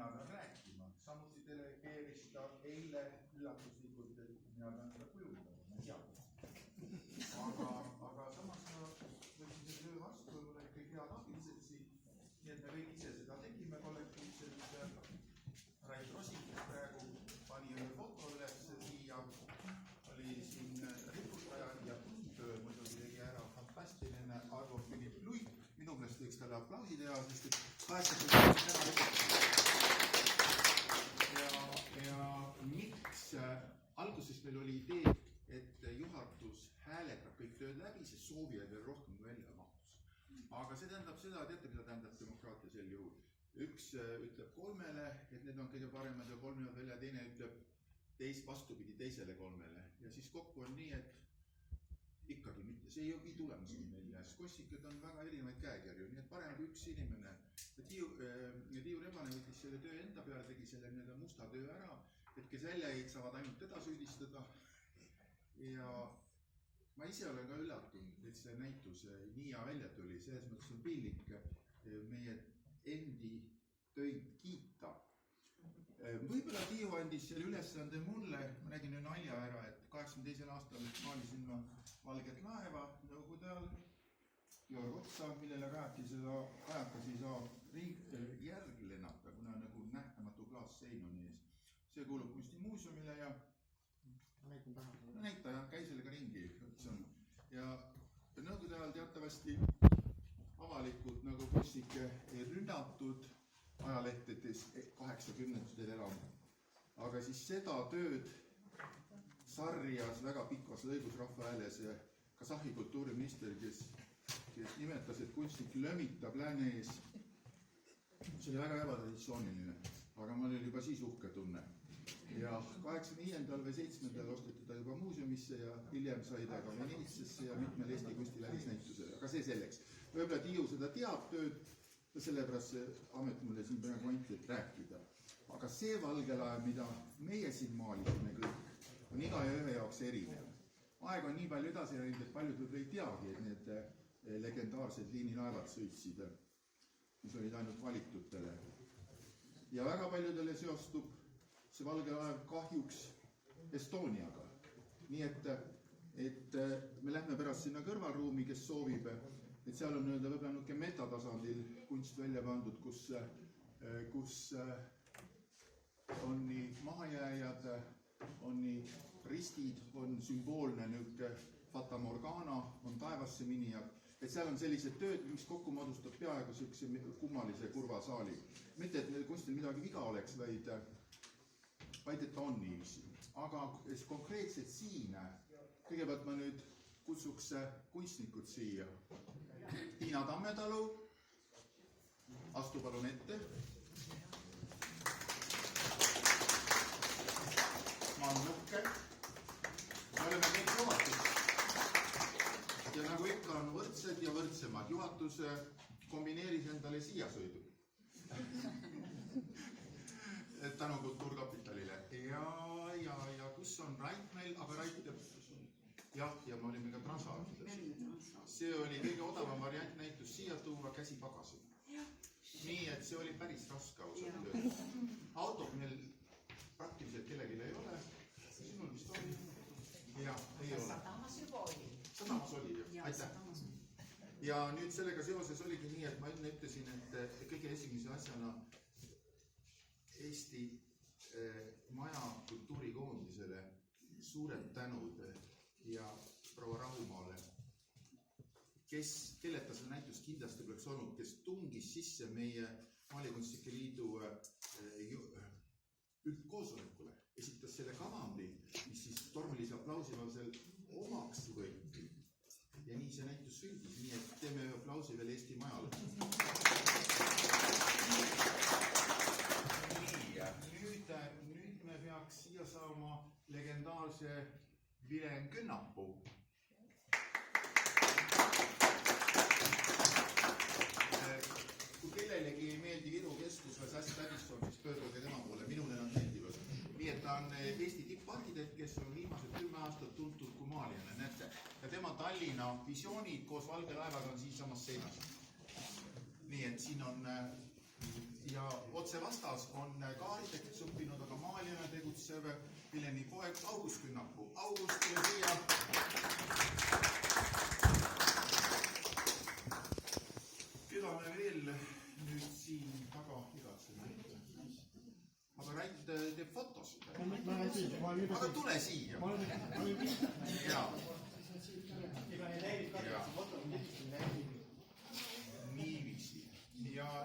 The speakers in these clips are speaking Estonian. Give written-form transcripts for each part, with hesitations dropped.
mina pean rääkima. Samuti delegeeris ta eile üllatuslikult, et mina pean seda kujundama, ma ei tea. Aga samas ma võtsin selle töö vastu, olen kõik head abilised siin, nii et me kõik ise seda tegime kollektiivselt. Rait Rosik praegu pani ühe foto üles siia, oli siin riputaja ja töö muidugi tegi ära fantastiline Arvo Philipp Luik. Minu meelest võiks talle aplausi teha, sest et 80% ja miks alguses meil oli idee, et juhatus hääletab kõik tööd läbi, see soovijad veel rohkem välja mahtus. Aga see tähendab seda, teate, mida tähendab demokraatia sel juhul. Üks ütleb kolmele, et need on kõige paremad ja kolmnevad välja, teine ütleb vastupidi teisele kolmele. Ja siis kokku on nii, et ikkagi mitte, see ei vii tulemuseni meil. Skossikad on väga erinevaid käekirju, nii et parem kui üks inimene. Tiiu Rebane võttis selle töö enda peale, tegi selle musta töö ära, et kes välja jäid, saavad ainult teda süüdistada. Ja ma ise olen ka üllatunud, et see näitus nii ja välja tuli, selles mõttes on piinlik meie endi töid kiita. Võib-olla Tiiu andis selle ülesande mulle, ma räägin ühe nalja ära, et 82. aastal maalisin ma valget laeva nõukogude ajal, Georg Otsa, millele rajati seda ajakasi saa järgi lennata, kuna nagu nähtamatu klaassein on ees. See kuulub kunstimuuseumile ja näita jah, käi sellega ringi. Ja nõukogude ajal teatavasti avalikult nagu kussike rünnatud ajalehtedes 80-ndatel enam. Aga siis seda tööd sarjas väga pikas lõigus Rahvahääles Kasahhi kultuuriminister, kes nimetas, et kunstnik lömitab lääne ees. See oli väga ebatraditsiooniline, aga mul oli juba siis uhke tunne. Ja 85. või 7. osteti ta juba muuseumisse ja hiljem sai ta ka Venitsesse ja mitmel Eesti kunstivälisnäitusele. Aga see selleks. Võib-olla Tiiu seda teab tööd ja sellepärast see amet mulle siin praegu anti, et rääkida. Aga see valge laev, mida meie siin maalisime kõik, on iga ja ühe jaoks erinev. Aeg on nii palju edasi läinud, et paljud võib ei teagi, et need legendaarsed liinilaevad sõitsid, mis olid ainult valitutele. Ja väga paljudele seostub see valge laev kahjuks Estoniaga. Nii et me lähme pärast sinna kõrvalruumi, kes soovib, et seal on võib-olla nuke metatasandil kunst välja pandud, kus on nii mahajääjad, on nii ristid, on sümboolne nuke Fata Morgana, on taevasse minijad. Et seal on sellised tööd, mis kokku moodustab peaaegu sellise kummalise kurva saali. Mitte, et kunstil midagi viga oleks, vaid et ta on niiviisi. Aga konkreetselt siin, kõigepealt ma nüüd kutsuks kunstnikud siia. Tiina Tammetalu, astu palun ette. Maan Nukke. Me oleme kõik lubatud. Ja nagu ikka on võrdsed ja võrdsemad. Juhatus kombineeris endale siia sõidu. Tänu Kultuurkapitalile. Ja kus on Rait meil, aga Rait jah, ja me olime ka transaartides. See oli kõige odavam variant näitus siia tuua käsi pagasi. Nii, et see oli päris raske ausalt töö. Autot meil praktiliselt kellelgi ei ole. Sinul vist oli? Jah, ei ole. Sadamas juba oli. Sadamas oli, jah. Aitäh. Ja nüüd sellega seoses oligi nii, et ma ütlesin, et kõige esimese asjana Eesti Maja kultuurikoondisele suured tänud ja proua Rahumaale, kelleta see näitus kindlasti peaks olnud, kes tungis sisse meie Maalikunstnike Liidu üldkoosolekule, esitas selle kavandi, mis siis tormilise aplausival omaks võeti. Ja nii see näitus sündis, nii et teeme aplausi veel Eesti Majale. Nüüd me peaks siia saama legendaarse Vilen Künnapuu. Kui kellelegi ei meeldi Viru keskus või Sass Tädisson, siis pöörduge tema poole, minule nad meeldivad. Nii et ta on Eesti tipparhitekt, kes on viimased 10 aastat tuntud kui maalijane, näete. Ja tema Tallinna visioonid koos valge laevaga on siinsamas seinas. Nii et siin on ja otse vastas on ka arhitektiks õppinud, aga maalijana tegutsev Vileni poeg August Künnapuu. August, tule siia. Keda me veel nüüd siin taga igatseme? Aga Rait teeb fotosid. Aga tule siia. Niiviisi.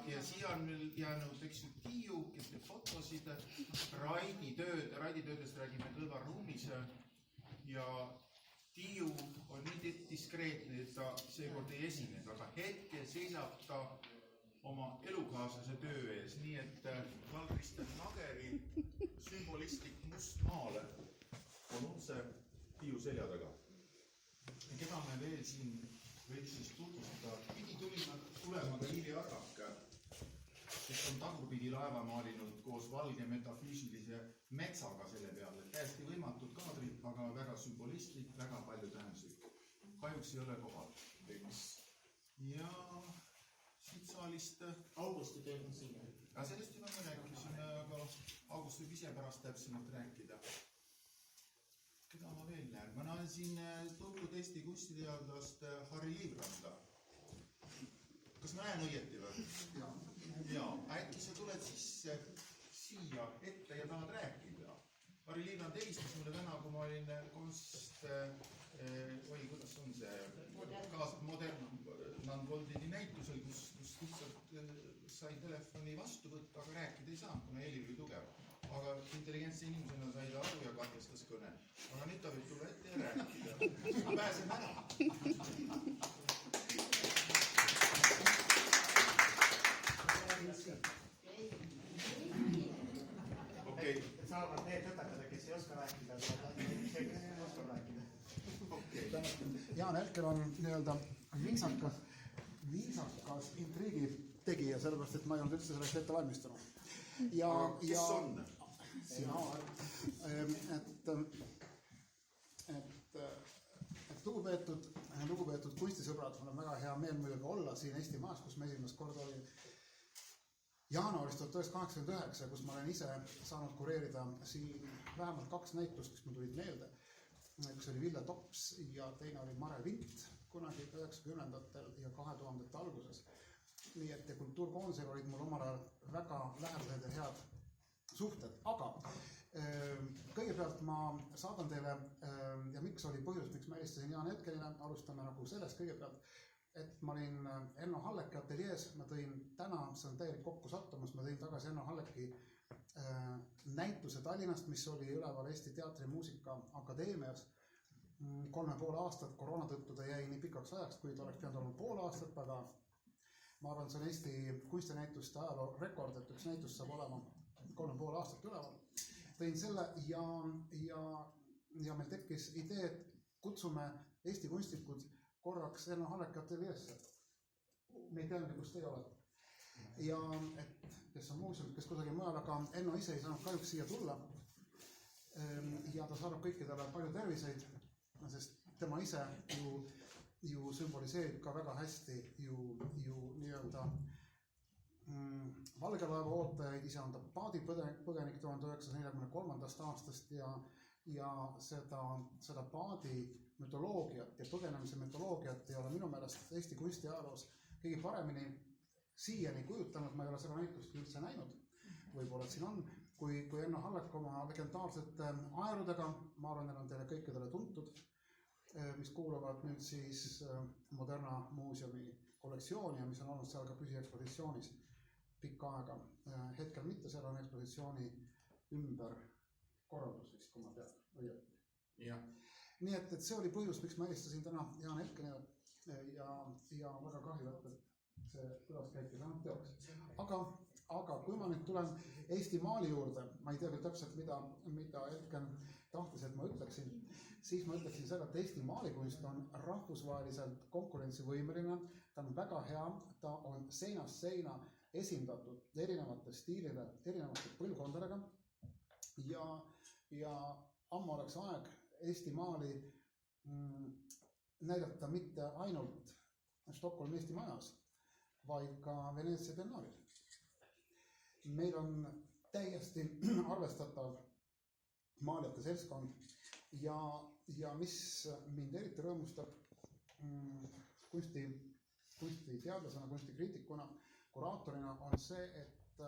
Ja siia on meil jäänud Tiiu, kes teeb fotosid. Raidi töödest räägime Kõlva ruumis. Ja Tiiu on nii diskreetne, et ta seekord ei esinenud, aga hetkel seisab ta oma elukaaslase töö ees, nii et Karl-Kristjan Nageri sümbolistlik must maale on otse Tiiu selja taga. Keda me veel siin võiks siis tutvustada? Pidi tulema ka Iili Arrak, kes on tagurpidi laeva maalinud koos valge metafüüsilise metsaga selle peale. Täiesti võimatud kaadrid, aga väga sümbolistlik, väga palju tähenduslik. Kahjuks ei ole kohal. Ja siit saalist... Augusti tööd on siin. Ja sellest juba me rääkisin, aga August võib ise pärast täpsemalt rääkida. Keda ma veel näen? Ma näen siin Turku Eesti kunstiteadlast Harri Liivranda. Kas ma näen õieti või? Jaa. Äkki sa tuled sisse siia ette ja tahad rääkida? Harri Liivrand helistas mulle täna, kui ma olin kuidas on see? Modern Goldini näitusel, kus lihtsalt sai telefoni vastu võtta, aga rääkida ei saanud, kuna heli oli tugev. Aga intelligentse inimesena sai ta aru ja katkestas kõne. Aga nüüd ta võib tulla ette ja rääkida. Ma pääsen ära. Okei. Saavad need õpetada, kes ei oska rääkida, kes ei oska rääkida. Jaan Elkel on nii-öelda viisakas intriigi tegija, sellepärast, et ma ei olnud üldse selleks ette valmistunud. Kes on? Sina, lugupeetud kunstisõbrad, mul on väga hea meel muidugi olla siin Eesti maas, kus me esimest korda oli jaanuarist 1989, kus ma olen ise saanud kureerida siin vähemalt 2 näitust, mis mul tulid meelde. Üks oli Ville Tops ja teine oli Mare Vint kunagi 90-ndatel ja 2000-ndate alguses. Nii et kultuurkoondisega olid mul omal ajal väga lähedased ja head suhted. Aga kõigepealt ma saadan teile ja miks oli põhjus, miks ma helistasin Jaan Elkelile, alustame nagu sellest kõigepealt, et ma olin Enno Halleki ateljees, ma tõin täna, see on täielik kokku sattumus, ma tõin tagasi Enno Halleki näituse Tallinnast, mis oli üleval Eesti Teatri Muusika Akadeemias 3,5 aastat, koroona tõttu ta jäi nii pikaks ajaks, kui ta oleks pidanud olema pool aastat, aga ma arvan, see on Eesti kunstinäituste ajaloo rekord, et üks näitus saab olema 3,5 aastat üleval. Tõin selle ja meil tekkis idee, et kutsume Eesti kunstnikud korraks Enno Halleki ateljeesse. Me ei teadnud, kus teie olete. Ja et kes on muuseum, kes kusagil mujal, aga Enno ise ei saanud kahjuks siia tulla. Ja ta saadab kõikidele palju terviseid, sest tema ise ju sümboliseerib ka väga hästi ju nii-öelda valgelaeva ootajaid, ise on ta paadipõgenik 1943. aastast ja seda paadi mütoloogiat ja põgenemise mütoloogiat ei ole minu meelest Eesti kunstiajaloos kõige paremini siiani kujutanud, ma ei ole seda näitust üldse näinud, võib-olla siin on, kui Enno Hallek oma legendaarsete aerudega, ma arvan, need on teile kõikidele tuntud, mis kuuluvad nüüd siis Moderna muuseumi kollektsiooni ja mis on olnud seal ka püsiekspositsioonis pikka aega. Hetkel mitte, seal on ekspositsiooni ümber korraldus vist, kui ma tean õieti. Nii et see oli põhjus, miks ma helistasin täna Jaan Elkenile ja väga kahju, et see külaskäik ei saanud teoks. Aga kui ma nüüd tulen Eesti maali juurde, ma ei tea küll täpselt, mida Elken tahtis, et ma ütleksin, siis ma ütleksin selle, et Eesti maalikunst on rahvusvaheliselt konkurentsivõimeline, ta on väga hea, ta on seinast seina esindatud erinevate stiilide, erinevate põlvkondadega ja ammu oleks aeg Eesti maali näidata mitte ainult Stockholmi Eesti majas, vaid ka Veneetsia biennaalil. meil on täiesti arvestatav maalijate seltskond ja mis mind eriti rõõmustab kunstiteadlasena, kunstikriitikuna, kuraatorina on see, et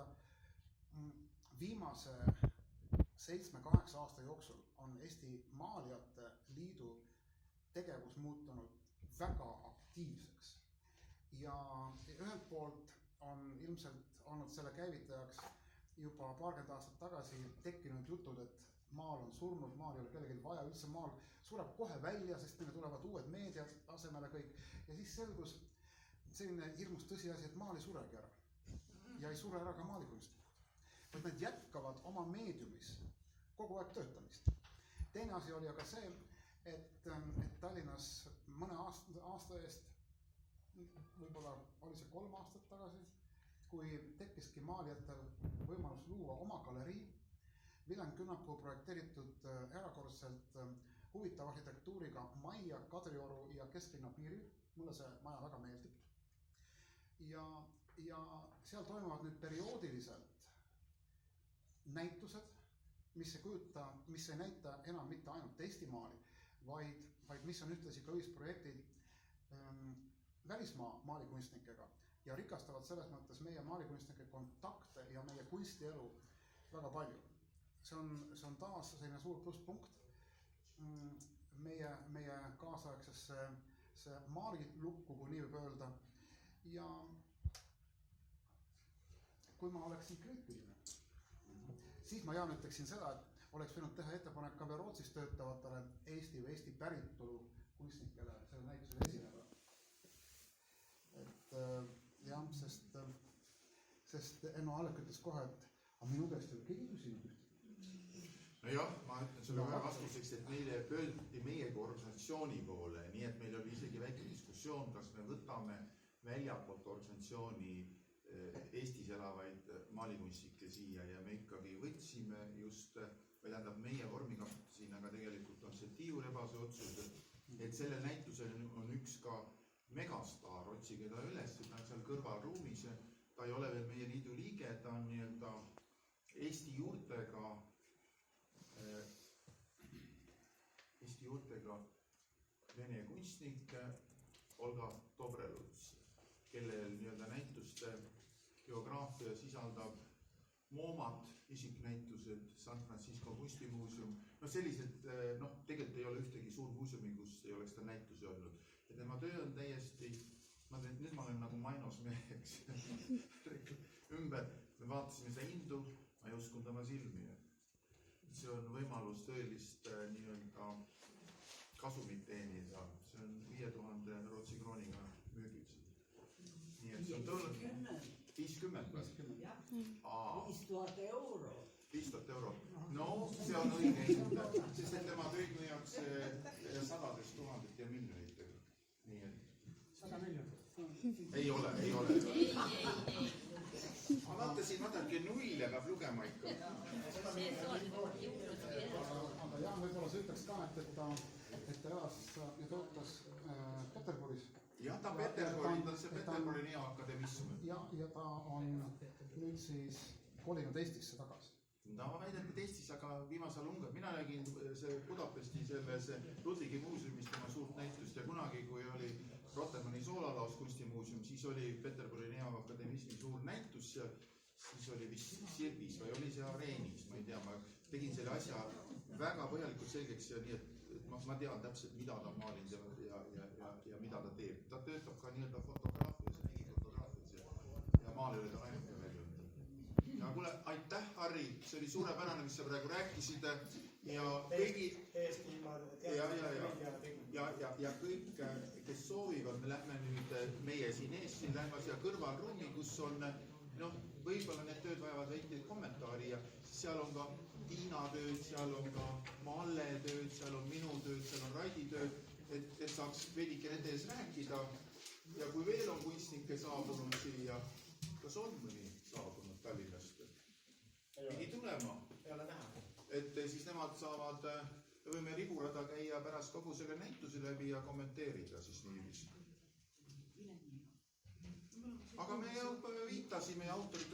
viimase 7-8 aasta jooksul on Eesti Maalijate Liidu tegevus muutunud väga aktiivseks. Ja ühelt poolt on ilmselt olnud selle käivitajaks juba paarkümmend aastat tagasi tekkinud jutud, et maal on surnud, maal ei ole kellelgi vaja, üldse maal sureb kohe välja, sest meile tulevad uued meediad asemele kõik. Ja siis selgus selline hirmus tõsiasi, et maal ei suregi ära. Ja ei sure ära ka maalikunstnikud. Vaid nad jätkavad oma meediumis kogu aeg töötamist. Teine asi oli aga see, et Tallinnas mõne aasta eest, võib-olla oli see 3 aastat tagasi, kui tekkiski maalijatel võimalus luua oma galerii, Vilem Künnapuu projekteeritud erakordselt huvitava arhitektuuriga majja Kadrioru ja kesklinna piiril. Mulle see maja väga meeldib. Ja seal toimuvad nüüd perioodiliselt näitused, mis ei näita enam mitte ainult Eesti maali, vaid mis on ühtlasi ka ühisprojektid välismaa maalikunstnikega ja rikastavad selles mõttes meie maalikunstnike kontakte ja meie kunstielu väga palju. See on taas selline suur plusspunkt meie kaasaegsesse maalilukku, kui nii võib öelda. Ja kui ma oleksin kriitiline, siis ma ütleksin seda, et oleks võinud teha ettepanek ka veel Rootsis töötavatele Eesti või Eesti päritolu kunstnikele selle näitusele esineda. Jah, sest Enno Alek ütles kohe, et minu käest ei ole keegi küsinud. No jah, ma ütlen sulle ühe vastuseks, et meile pöörduti meiega organisatsiooni poole, nii et meil oli isegi väike diskussioon, kas me võtame väljapoolt organisatsiooni Eestis elavaid maalikunstnikke siia ja me ikkagi võtsime just, või tähendab meie vormi kasutasin, aga tegelikult on see Tiiu Rebase otsus, et sellel näitusel on üks ka megastaar, otsige ta üles, ta on seal kõrvalruumis, ta ei ole veel meie liidu liige, ta on nii-öelda Eesti juurtega vene kunstnik Olga Dobreluts, kellel nii-öelda näituste geograafia sisaldab MoMA-t, isiknäitused, San Francisco kunstimuuseum, sellised, tegelikult ei ole ühtegi suur muuseumi, kus ei oleks ta näitusi olnud. Ja tema töö on täiesti, nüüd ma olen nagu mainos meheks ümber, me vaatasime seda hindu, ma ei uskunud oma silmi. See on võimalus tõelist nii-öelda kasumit teenida, see on 5000 Rootsi krooniga müügid. Nii et see on tulnud 50 või? 5000 euro. 5000 euro. No see on õige hind, sest et tema töid müüakse sadades tuhandet ja miljonitega. Nii et 100 miljonit. ei ole. Ma vaatasin, nulle peab lugema ikka. Aga Jaan võib-olla sa ütleks ka, et ta elas ja töötas Peterburis. Jah, ta on Peterburi, ta on see Peterburi Neoakademism. Ja ta on nüüd siis kolinud Eestisse tagasi. Ta väidab, et Eestis, aga viimasel Ungar. Mina nägin Budapesti selles Ludvigi muuseumis tema suurt näitust ja kunagi, kui oli Rotermanni soolalaus kunstimuuseum, siis oli Peterburi Neoakademismi suur näitus ja siis oli vist Sirvis või oli see areenis, ma ei tea, ma tegin selle asja väga põhjalikult selgeks ja nii, et ma tean täpselt, mida ta maalinud ja mida ta teeb. Ta töötab ka nii-öelda fotograafias ja digifotograafias ja maal ei ole ta ainult välja. Ja kuule, aitäh, Harri, see oli suurepärane, mis sa praegu rääkisid ja kõigi ja kõik, kes soovivad, me lähme nüüd meie siin ees, siin lähme siia kõrvalruumi, kus on, võib-olla need tööd vajavad väikeid kommentaari ja seal on ka Tiina tööd, seal on ka Malle tööd, seal on minu tööd, seal on Raidi tööd, et saaks veidike nende ees rääkida ja kui veel on kunstnikke saabunud siia, kas on mõni saabunud Tallinnast? Pidi tulema. Ei ole näha. Et siis nemad saavad, võime riburada käia pärast kogu selle näituse läbi ja kommenteerida siis niiviisi. Aga me viitasime autorit